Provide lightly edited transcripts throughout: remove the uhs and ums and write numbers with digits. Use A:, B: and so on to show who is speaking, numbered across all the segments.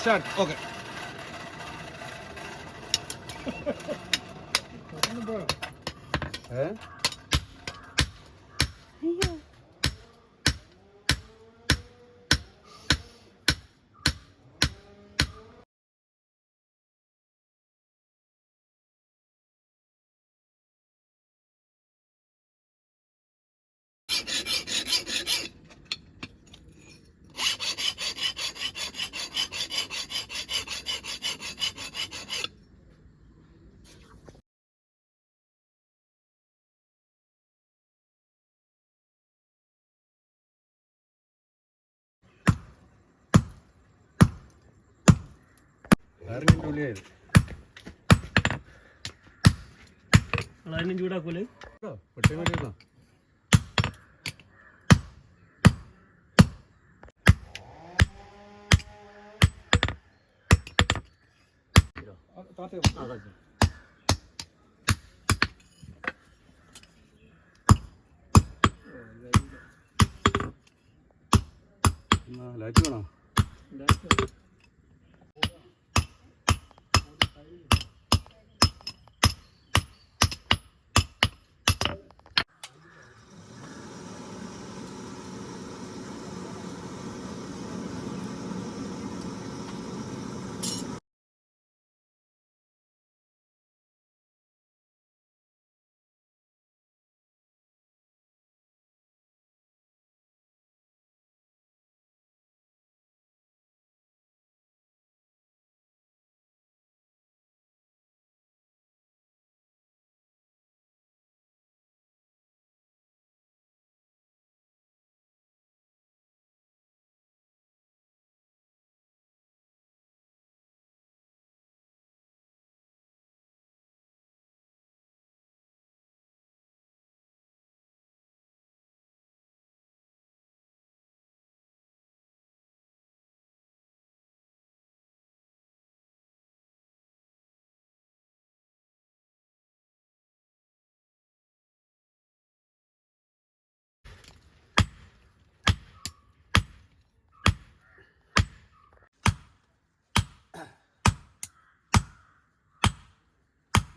A: Start. Okay.
B: ചൂടാക്കൂലേ?
A: Light വേണോ?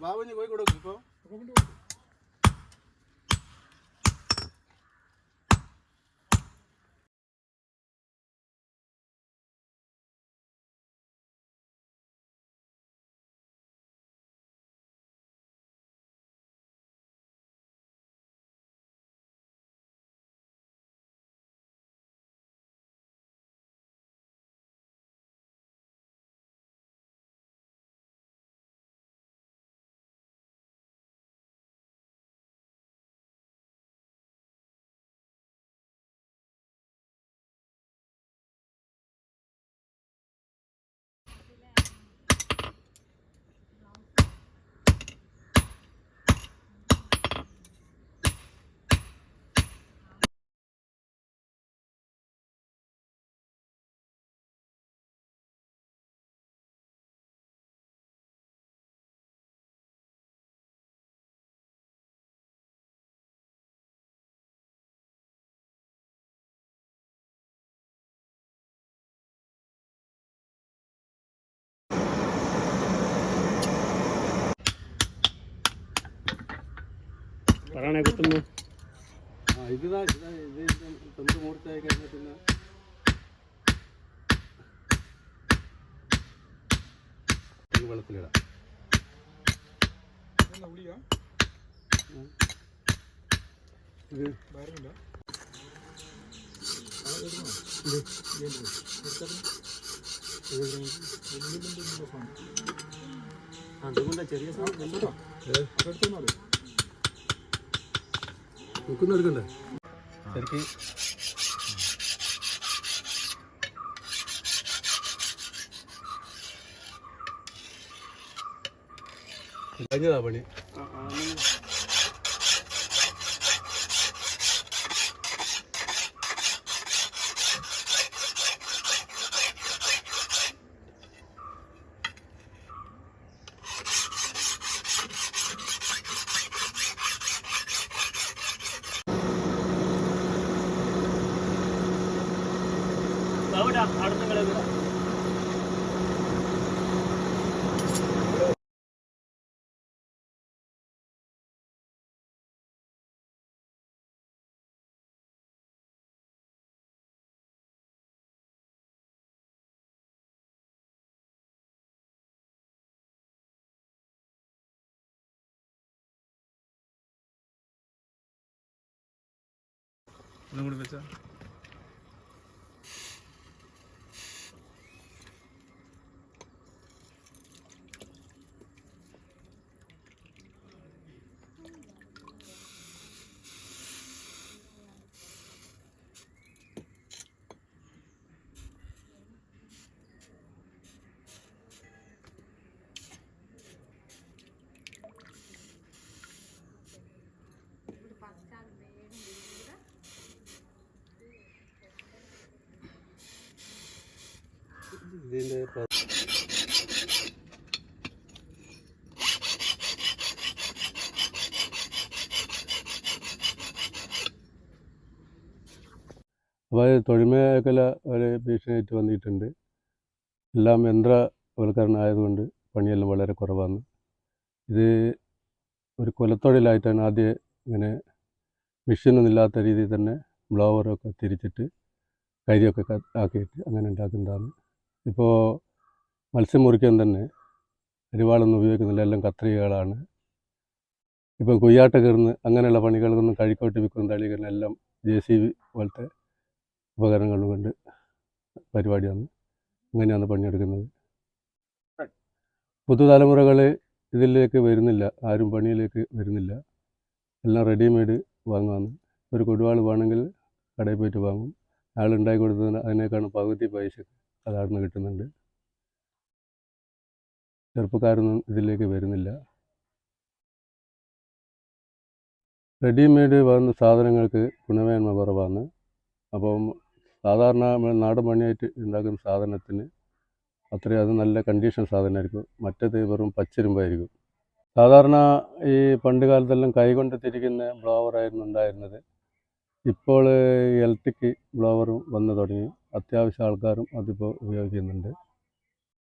A: ബാബുഞ്ഞ് പോയി കൊടുക്കും. ഇപ്പോൾ
B: പറയണേ കുത്തുന്നു.
A: ഇത് തൊണ്ട് മൂർച്ചയായി കഴിഞ്ഞാൽ പിന്നെ വെള്ളത്തിലിടാം. ഇത്
B: അതുകൊണ്ടാ ചെറിയ സാധനം
A: നോക്കുന്ന എടുക്കണ്ടേ ശരിക്കും. കഴിഞ്ഞതാ പണി.
B: അവിടെ നിന്ന്
C: ഒന്നും കൂടി വെച്ചാ
A: ഇതിൻ്റെ അപ്പോൾ തൊഴിൽ മേഖല ഒരു ഭീഷണിയായിട്ട് വന്നിട്ടുണ്ട്. എല്ലാം യന്ത്രവൽക്കരണം ആയതുകൊണ്ട് പണിയെല്ലാം വളരെ കുറവാണ്. ഇത് ഒരു കുലത്തൊഴിലായിട്ടാണ് ആദ്യം ഇങ്ങനെ മെഷീനൊന്നും ഇല്ലാത്ത രീതിയിൽ തന്നെ ബ്ലോവറൊക്കെ തിരിച്ചിട്ട് കരിയൊക്കെ ആക്കിയിട്ട് അങ്ങനെ ഉണ്ടാക്കുന്നതാണ്. ഇപ്പോൾ മത്സ്യം മുറിക്കാൻ തന്നെ അരിവാളൊന്നും ഉപയോഗിക്കുന്നില്ല, എല്ലാം കത്രികകളാണ്. ഇപ്പം കൊയ്യാട്ട കയറുന്ന അങ്ങനെയുള്ള പണികൾക്കൊന്നും കഴിക്കോട്ട് വിൽക്കുന്ന തളികരണം എല്ലാം JCB പോലത്തെ ഉപകരണങ്ങൾ കൊണ്ട് പരിപാടിയാണ്. അങ്ങനെയാണ് പണിയെടുക്കുന്നത്. പുതുതലമുറകൾ ഇതിലേക്ക് വരുന്നില്ല, ആരും പണിയിലേക്ക് വരുന്നില്ല. എല്ലാം റെഡിമെയ്ഡ് വാങ്ങുവാണ്. ഒരു കൊടുവാൾ വേണമെങ്കിൽ കടയിൽ പോയിട്ട് വാങ്ങും. ആളുണ്ടാക്കി കൊടുത്തതിന് അതിനേക്കാളും പകുതി പൈസ അതാടുന്ന് കിട്ടുന്നുണ്ട്. ചെറുപ്പക്കാരൊന്നും ഇതിലേക്ക് വരുന്നില്ല. റെഡിമെയ്ഡ് വരുന്ന സാധനങ്ങൾക്ക് ഗുണമേന്മ കുറവാണ്. അപ്പം സാധാരണ നമ്മൾ നാടൻ പണിയായിട്ട് ഉണ്ടാക്കുന്ന സാധനത്തിന് അത്രയും അത് നല്ല കണ്ടീഷൻ സാധനമായിരിക്കും. മറ്റേത് വെറും പച്ചിരുമ്പായിരിക്കും. സാധാരണ ഈ പണ്ട് കാലത്തെല്ലാം കൈകൊണ്ട് തിരിക്കുന്ന ബ്ലോവറായിരുന്നു ഉണ്ടായിരുന്നത്. ഇപ്പോൾ ഇലക്ട്രിക് ബ്ലോവറും വന്നു തുടങ്ങി. അത്യാവശ്യം ആൾക്കാരും അതിപ്പോൾ ഉപയോഗിക്കുന്നുണ്ട്.